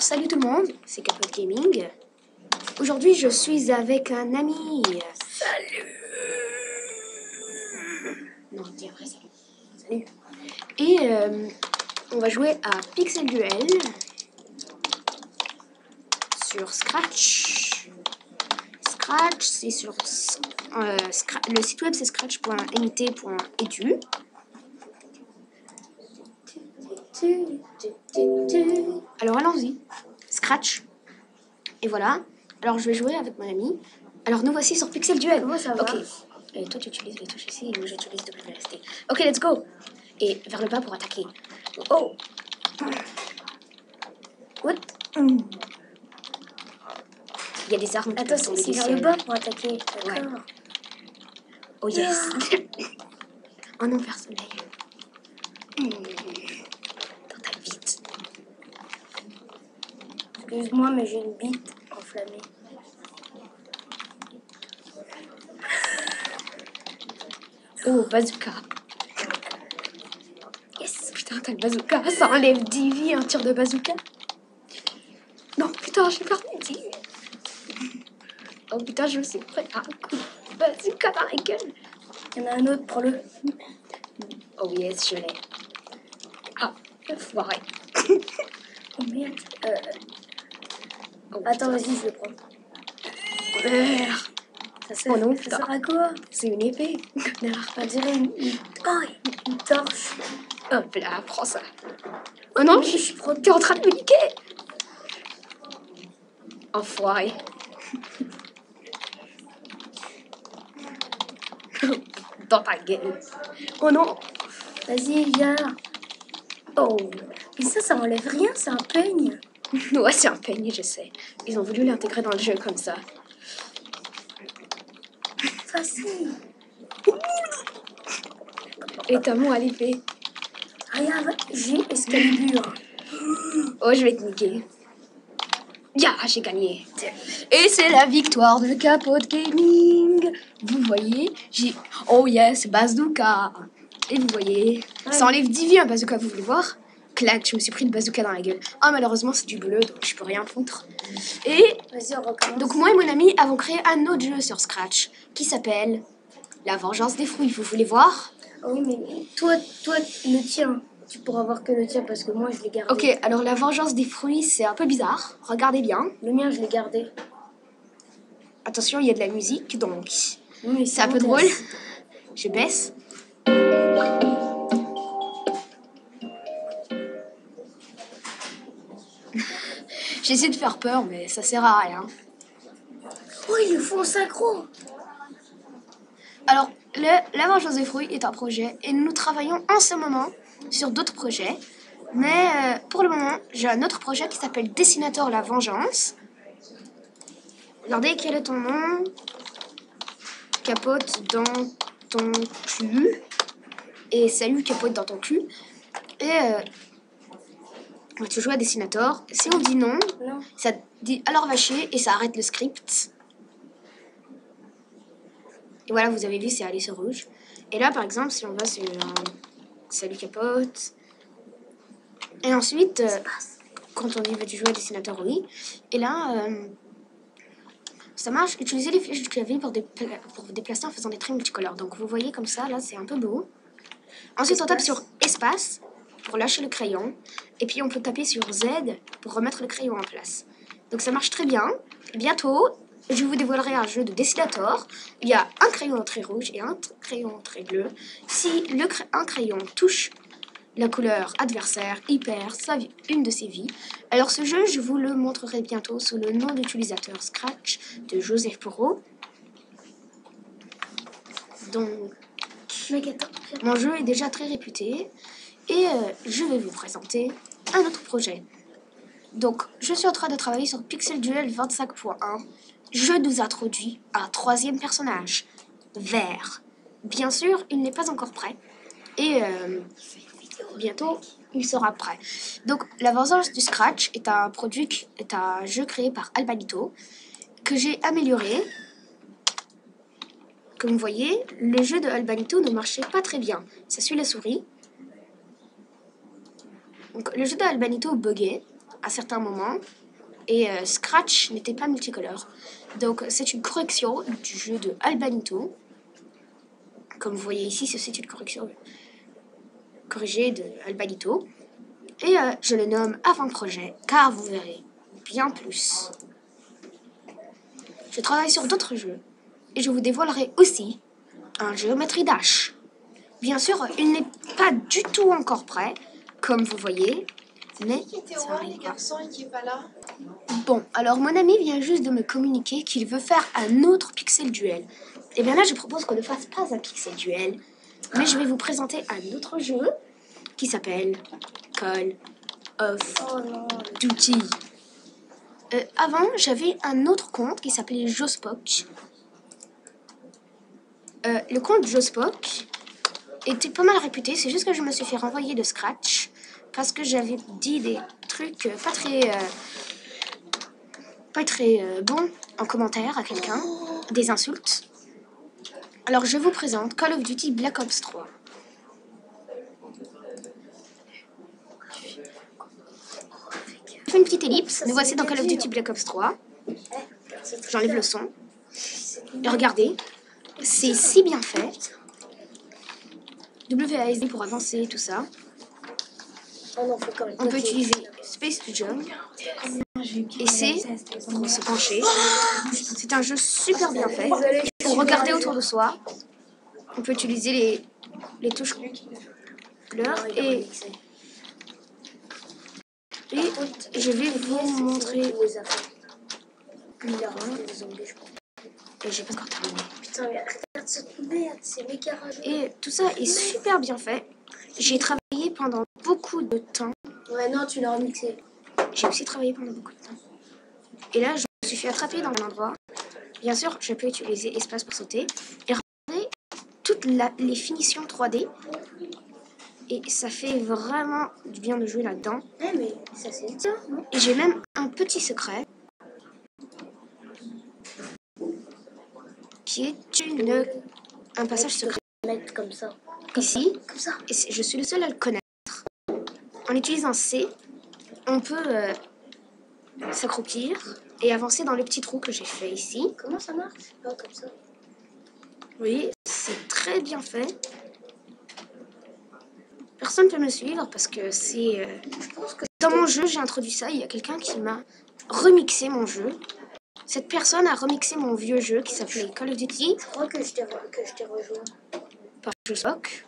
Alors, salut tout le monde, c'est Capote Gaming. Aujourd'hui, je suis avec un ami. Salut. Non, dis après salut. Salut. Et on va jouer à Pixel Duel sur Scratch. Scratch, c'est sur le site web, c'est scratch.mit.edu. Alors allons-y, Scratch. Et voilà. Alors je vais jouer avec mon ami. Alors nous voici sur Pixel Duel. Comment ça va? Ok. Et toi tu utilises les touches ici et moi j'utilise WSD. Ok, let's go. Et vers le bas pour attaquer. Oh. What? Il y a des armes. Attends, c'est vers le bas pour attaquer. D'accord. Ouais. Oh yes. Oh non, personne. Dans ta bite. Excuse-moi, mais j'ai une bite enflammée. Oh, bazooka. Yes, putain, t'as le bazooka. Ça enlève 10 vies, un tir de bazooka. Non, putain, j'ai perdu 10 vies. Oh putain, je suis prêt à un coup de bazooka dans la gueule. Il y en a un autre, prends-le. Oh yes, je l'ai. Ah, foiré. Oh merde. Oh, Attends, putain. vas-y, je le prends. Ça sert, Oh non, ça putain. sert à quoi? C'est une épée. On dirait une torche. Hop là, prends ça. Oh non, t'es en train de me niquer. Enfoiré. Dans ta gueule. Oh non. Vas-y, viens. Oh. Mais ça m'enlève rien, c'est un peigne. Ouais, c'est un peigne, je sais. Ils ont voulu l'intégrer dans le jeu comme ça. Facile. Et t'as mon à l'épée. Regarde, j'ai Excalibur. Oh, je vais te niquer. Ya, j'ai gagné. Et c'est la victoire de Capote Gaming. Vous voyez, j'ai... Oh yes, bazooka. Et vous voyez, ça enlève 10 vies un bazooka, vous voulez voir? Clac, je me suis pris une bazooka dans la gueule. Ah, malheureusement, c'est du bleu, donc je peux rien foutre. Et Vas-y, on recommence. donc moi et mon ami avons créé un autre jeu sur Scratch qui s'appelle La Vengeance des Fruits. Vous voulez voir? Oui, mais toi, le tien. Tu pourras voir que le tien parce que moi, je l'ai gardé. Ok, alors La Vengeance des Fruits, c'est un peu bizarre. Regardez bien. Le mien, je l'ai gardé. Attention, il y a de la musique, donc Oui, mais c'est un peu drôle. Je baisse. J'essaie de faire peur, mais ça sert à rien. Oh, il le faut en synchro. Alors, La Vengeance des Fruits est un projet et nous travaillons en ce moment sur d'autres projets. Mais pour le moment, j'ai un autre projet qui s'appelle Dessinator La Vengeance. Regardez, quel est ton nom? Capote dans ton cul. Et salut, capote dans ton cul. Et on va te jouer à Dessinator. Si on dit non, ça dit alors va chier et ça arrête le script. Et voilà, vous avez vu, c'est allé sur rouge. Et là, par exemple, si on va sur salut capote. Et ensuite, quand on dit va tu jouer à Dessinator, oui. Et là, ça marche. Utilisez les flèches du clavier pour vous déplacer en faisant des traits multicolores. Donc vous voyez comme ça, là, c'est un peu beau. Ensuite, on tape sur espace pour lâcher le crayon. Et puis, on peut taper sur Z pour remettre le crayon en place. Donc, ça marche très bien. Bientôt, je vous dévoilerai un jeu de Dessinator. Il y a un crayon en trait rouge et un crayon en trait bleu. Si un crayon touche la couleur adversaire, il perd une de ses vies. Alors, ce jeu, je vous le montrerai bientôt sous le nom d'utilisateur Scratch de Joseph Porot. Donc, mon jeu est déjà très réputé et je vais vous présenter un autre projet. Donc, je suis en train de travailler sur Pixel Duel 25.1. Je nous introduis un troisième personnage, Vert. Bien sûr, il n'est pas encore prêt et bientôt, il sera prêt. Donc, La Vengeance du Scratch est un jeu créé par Albanito que j'ai amélioré. Comme vous voyez, le jeu de Albanito ne marchait pas très bien. Ça suit la souris. Donc, le jeu de Albanito buguait. à certains moments. Et Scratch n'était pas multicolore. Donc c'est une correction du jeu de Albanito. Comme vous voyez ici, c'est une correction corrigée de Albanito. Et je le nomme avant-projet, car vous verrez bien plus. Je travaille sur d'autres jeux. Et je vous dévoilerai aussi un Geometry Dash. Bien sûr, il n'est pas du tout encore prêt, comme vous voyez. Mais ça arrivera. Bon, alors mon ami vient juste de me communiquer qu'il veut faire un autre Pixel Duel. Et bien là, je propose qu'on ne fasse pas un Pixel Duel, mais je vais vous présenter un autre jeu qui s'appelle Call of Duty. Avant, j'avais un autre compte qui s'appelait Jospok. Le compte Jospok était pas mal réputé, c'est juste que je me suis fait renvoyer de Scratch parce que j'avais dit des trucs pas très bons en commentaire à quelqu'un, des insultes. Alors je vous présente Call of Duty Black Ops 3. Je fais une petite ellipse, nous voici dans Call of Duty Black Ops 3. J'enlève le son. Et regardez, c'est si bien fait. WASD pour avancer, tout ça. On peut utiliser Space to Jump. Et c'est pour se pencher. C'est un jeu super bien fait. Pour regarder autour de soi. On peut utiliser les touches couleurs. Et je vais vous montrer. Et j'ai pas encore terminé. Putain, mais regarde cette merde, c'est méga rageux. Et tout ça est super bien fait. J'ai travaillé pendant beaucoup de temps. Ouais, non, tu l'as remixé. J'ai aussi travaillé pendant beaucoup de temps. Et là, je me suis fait attraper dans un endroit. Bien sûr, je peux utiliser espace pour sauter. Et regardez toutes les finitions 3D. Et ça fait vraiment du bien de jouer là-dedans. Ouais, mais ça c'est bien, non? Et j'ai même un petit secret. Qui est un passage secret. Mettre comme ça. Ici. Comme ça. Et je suis le seul à le connaître. En utilisant C, on peut s'accroupir et avancer dans le petit trou que j'ai fait ici. Comment ça marche? Pas comme ça. Oui, c'est très bien fait. Personne ne peut me suivre parce que c'est... Dans mon jeu, j'ai introduit ça. Il y a quelqu'un qui m'a remixé mon jeu. Cette personne a remixé mon vieux jeu qui s'appelait Call of Duty. Je crois que je t'ai rejoint. Par Jospok.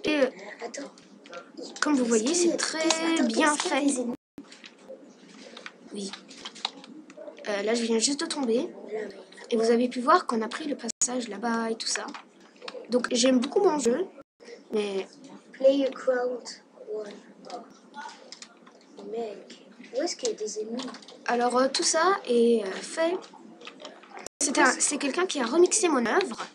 Et Attends. comme vous voyez, c'est très bien fait. Oui. Là, je viens juste de tomber. Et vous avez pu voir qu'on a pris le passage là-bas et tout ça. Donc, j'aime beaucoup mon jeu. Mais... Play a crowd one. Mec, où est-ce qu'il y a des ennemis? Alors, tout ça est fait. C'est quelqu'un qui a remixé mon œuvre.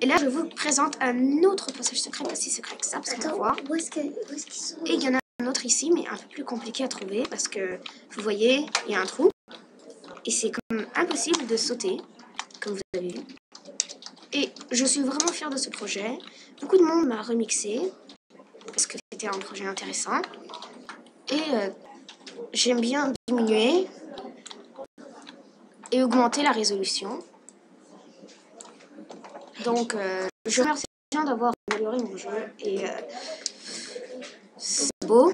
Et là, je vous présente un autre passage secret, pas si secret que ça, parce qu'on va voir. Où est-ce qu'ils sont? Et il y en a un autre ici, mais un peu plus compliqué à trouver, parce que, vous voyez, il y a un trou. Et c'est comme impossible de sauter, comme vous avez vu. Et je suis vraiment fière de ce projet. Beaucoup de monde m'a remixé, parce que c'était un projet intéressant. Et j'aime bien diminuer et augmenter la résolution. Donc, je remercie les gens d'avoir amélioré mon jeu. Et c'est beau.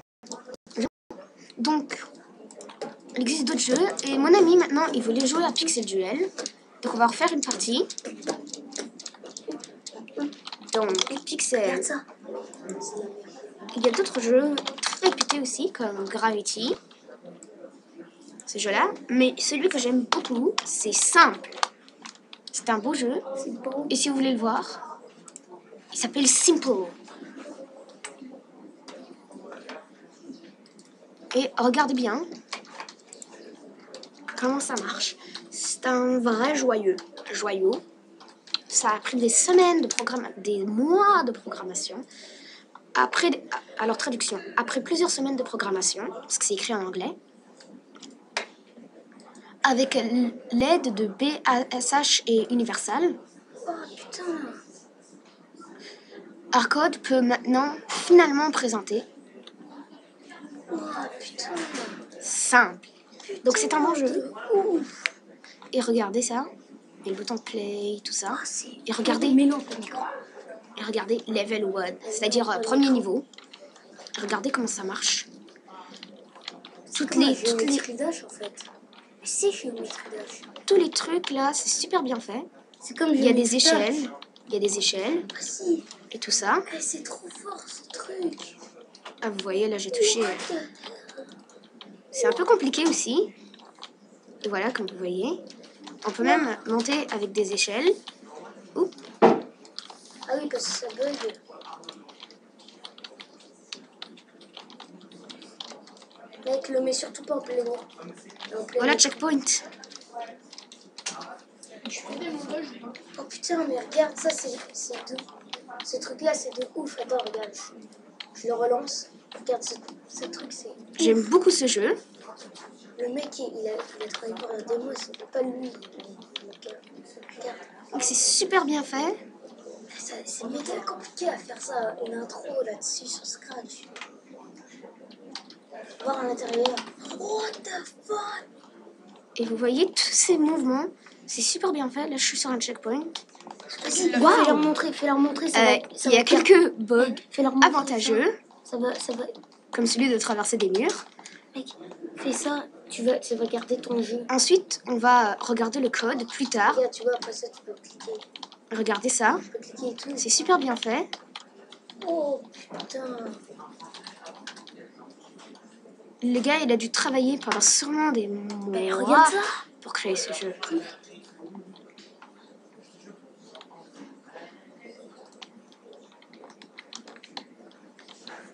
Donc, il existe d'autres jeux. Et mon ami, maintenant, il voulait jouer à Pixel Duel. Donc, on va refaire une partie. Donc, Pixel. Regarde ça. Il y a d'autres jeux très réputés aussi, comme Gravity. Ce jeu-là. Mais celui que j'aime beaucoup, c'est Simple. C'est un beau jeu. C'est beau. Et si vous voulez le voir, il s'appelle Simple. Et regardez bien comment ça marche. C'est un vrai joyau. Ça a pris des semaines de des mois de programmation. Alors traduction, après plusieurs semaines de programmation, parce que c'est écrit en anglais, avec l'aide de BASH et Universal, Oh putain. Arcode peut maintenant finalement présenter. Oh putain. Simple. Donc c'est un bon jeu. De ouf. Et regardez ça. Et le bouton play, tout ça. Ah, c'est... Et regardez, Mais non, ton micro. et regardez level 1, c'est-à-dire premier niveau. Regardez comment ça marche. Toutes les, Dash, en fait. Mais c'est Géométrie Dash. tous les trucs là, c'est super bien fait. C'est comme Il y a des Géométrie Dash. échelles. Il y a des échelles Ah si. et tout ça. Eh, c'est trop fort, ce truc. Ah, vous voyez, là j'ai touché. What the- C'est un peu compliqué aussi. Et voilà, comme vous voyez. On peut même monter avec des échelles. Oups. Ah oui, parce que ça bug. Mec, le mets surtout pas en plein air. Voilà, checkpoint. Oh putain, mais regarde, ça c'est de... Ce truc-là, c'est de ouf. Attends, regarde. Je le relance. Regarde, ce truc, c'est... J'aime beaucoup ce jeu. Le mec, il a travaillé pour la démo, c'est pas lui. Regarde. Donc c'est super bien fait. C'est méga compliqué à faire ça, une intro là-dessus sur Scratch. Voir à l'intérieur. What the fuck? Et vous voyez tous ces mouvements. C'est super bien fait. Là, je suis sur un checkpoint. Vas-y, Waouh. fais-leur montrer. Il y a quelques bugs Fais-leur montrer avantageux, ça va. comme celui de traverser des murs. Mec, fais ça, ça va garder ton jeu. Ensuite, on va regarder le code plus tard. Regarde, tu vois, après ça, tu peux cliquer. Regardez ça. Tu peux cliquer et tout. C'est super bien fait. Oh putain. Le gars, il a dû travailler pendant sûrement des Mais mois regarde ça. pour créer ce jeu.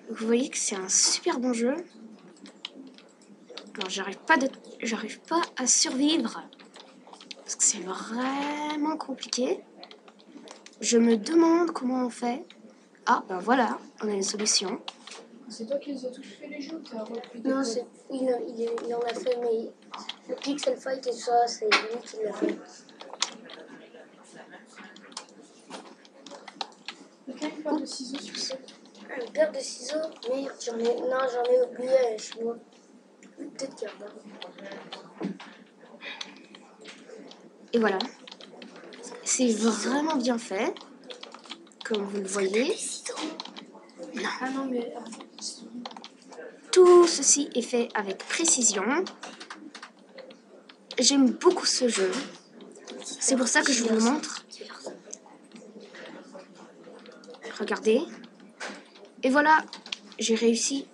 Vous voyez que c'est un super bon jeu. Alors, j'arrive pas à survivre parce que c'est vraiment compliqué. Je me demande comment on fait. Ah, ben voilà, on a une solution. C'est toi qui les as tous fait les jeux ou t'as repris des Non, codes il en a fait, mais le Pixel Fight et tout ça, c'est lui qui l'a fait. Quelqu'un a une paire de ciseaux sur ça? Une paire de ciseaux? Merde, j'en ai oublié chez moi. Peut-être qu'il y en a. Et voilà. C'est vraiment bien fait. Comme vous le voyez. Ah non, mais... Tout ceci est fait avec précision. J'aime beaucoup ce jeu. C'est pour ça que je vous le montre. Regardez. Et voilà, j'ai réussi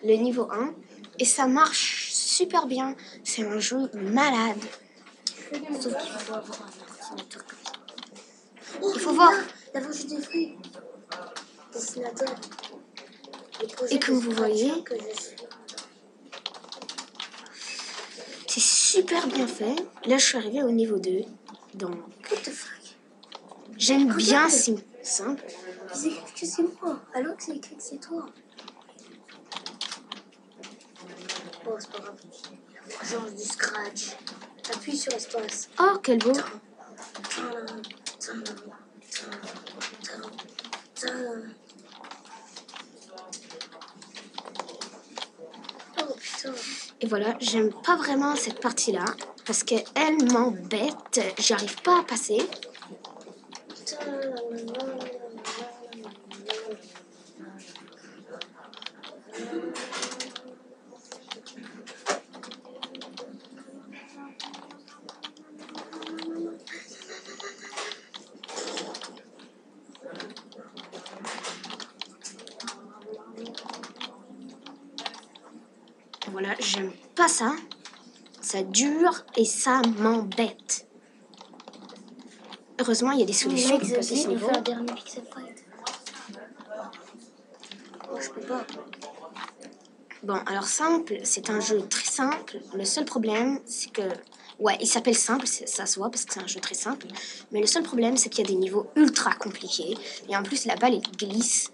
le niveau 1. Et ça marche super bien. C'est un jeu malade. Sauf qu'il faut avoir un ordinateur comme ça. Il faut voir. La vache des fruits. Dessinateur. Et comme vous voyez, que je suis. c'est super bien fait. Là, je suis arrivée au niveau 2. Donc, What the fuck? j'aime bien, Regarde. c'est simple. Ils écrivent que c'est moi, alors que c'est écrit que c'est toi. Oh, c'est pas grave. Genre du scratch. Appuie sur espace. Oh, quel beau. Oh putain. Et voilà, j'aime pas vraiment cette partie-là. Parce qu'elle m'embête. J'arrive pas à passer. Voilà, j'aime pas ça. Ça dure et ça m'embête. Heureusement, il y a des solutions pour passer ce niveau. Un dernier Pixel Fight. Moi, je peux pas. Bon, alors simple, c'est un jeu très simple. Le seul problème, c'est que... Ouais, il s'appelle simple, ça se voit parce que c'est un jeu très simple. Mais le seul problème, c'est qu'il y a des niveaux ultra compliqués. Et en plus, la balle, elle glisse.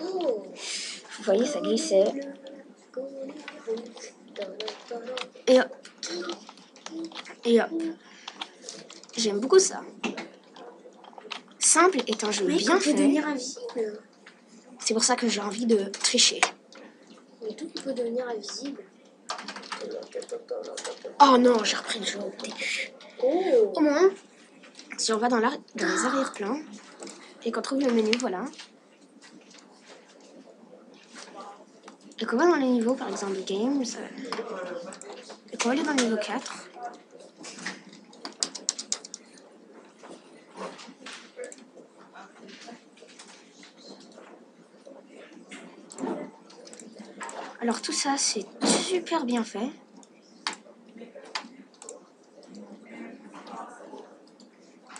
Oh. Vous voyez, ça glissait. Et hop. Et hop. J'aime beaucoup ça. Simple est un jeu Mec, bien on peut fait. devenir invisible. C'est pour ça que j'ai envie de tricher. Mais tout peut devenir invisible. Oh non, j'ai repris le jeu au début. Oh. Au moins, si on va dans les arrière-plans et qu'on trouve le menu, voilà. Et qu'on va dans les niveaux, par exemple Games, et qu'on va aller dans le niveau 4. Alors tout ça, c'est super bien fait.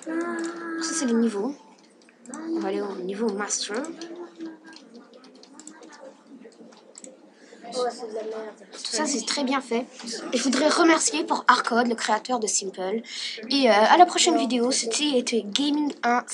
Ça, c'est les niveaux. On va aller au niveau Master. Oh, c'est de la merde. Tout ça, c'est très bien fait. Et je voudrais remercier pour Arcode, le créateur de Simple. Et à la prochaine vidéo, c'était Gaming 1.